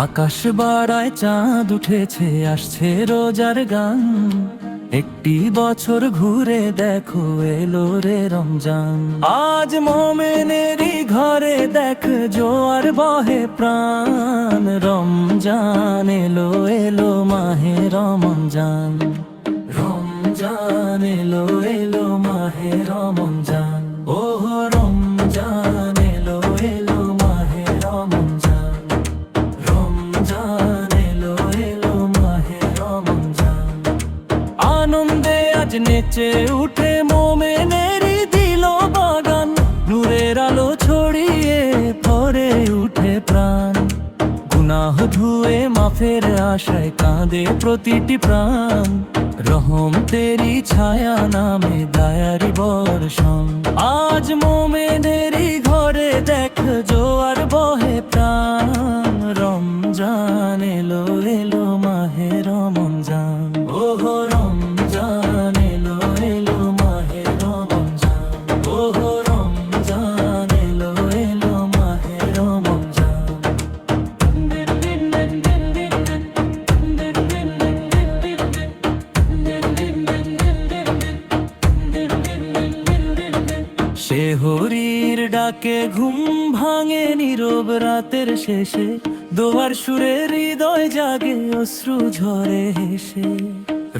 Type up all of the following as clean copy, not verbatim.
আকাশ বাড়ায় চাঁদ উঠেছে, আসছে রোজার গান। একটি বছর ঘুরে দেখো এলো রে রমজান। আজ মোমেনেরই ঘরে দেখ জোয়ার বহে প্রাণ। রমজান এলো এলো মাহে রমজান। রমজান এলো এলো মাহে রমজান। ওহ রমজান এলো এলো মাহে রমজান। রমজান এলো এলো মাহে রমজান। আনন্দে আজ নেচে উঠে মোমেনেরই দিল বাগান। নূরের আলো ছড়িয়ে ভরে উঠে প্রাণ। গুনাহ ধুয়ে মাফের আশায় কাঁদে প্রতিটি প্রাণ। রহম তেরি ছায়া নামে দায়ারি বর্ষণ। আজ মোমেনেরই ঘরে দেখ জোয়ার বহে প্রাণ। রমজান এলো এলো মাহে রমজান। ওহ রমজান এলো এলো মাহে রমজান। ওহ রমজান এলো এলো মাহে রমজান। শেহরির ডাকে ঘুম ভাঙে নীরব রাতের শেষে। দোয়ার সুরে হৃদয় জাগে অশ্রু ঝরে হেসে।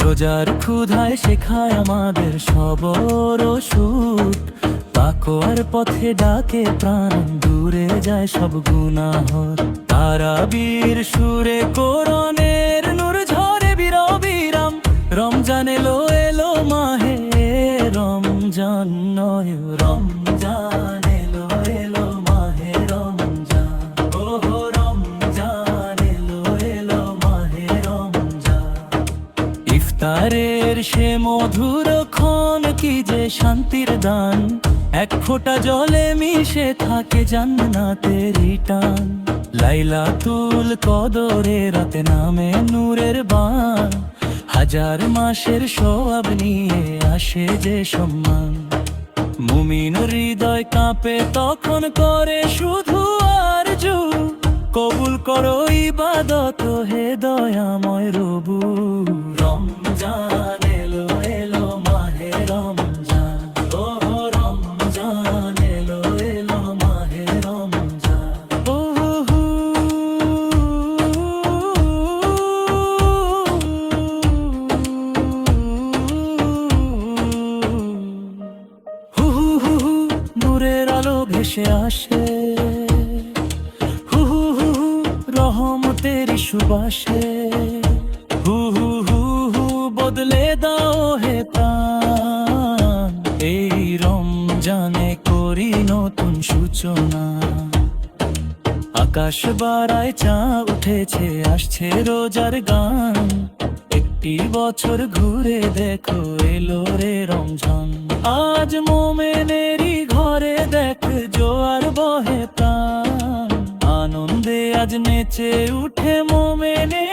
রোজার ক্ষুধায় শেখায় আমাদের সবর ও সুখ। তাকওয়ার পথে ডাকে প্রাণ, দূরে যায় সব গুনাহ। তারাবীর সুরে কোরআনের নূর ঝরে বিরাম। রমজান এলো এলো মাহে রমজান নয় রমজান এলো এলো মাহে রমজান। ওহ রমজান এলো এলো মাহে রমজান। ইফতারের সে মধুর ক্ষণ কি যে শান্তির দান। এক ফোঁটা জলে মিশে থাকে জান্নাতেরই টান। লাইলাতুল কদরে রাতে নামে নূরের বান। হাজার মাসের সওয়াব নিয়ে আসে যে সম্মান। মুমিন হৃদয় কাঁপে তখন করে শুধু আরজু। কবুল করো ইবাদত হে দয়াময় রবু। রমজান এলো এলো মাহে রমজান। ওহ রমজান এলো এলো মাহে রমজান। নূরের আলো ভেসে আসে, হু হু হু হু রহমতেরই সুবাসে। হু হু হু হু বদলে দাও হে প্রাণ। এই রমজানে করি নতুন সূচনা। আকাশ বাড়ায় চাঁদ উঠেছে, আসছে রোজার গান। একটি বছর ঘুরে দেখো এলো রে রমজান। আজ মোমেনেরই ঘরে দেখ জোয়ার বহে প্রাণ। আনন্দে আজ নেচে উঠে মোমেনে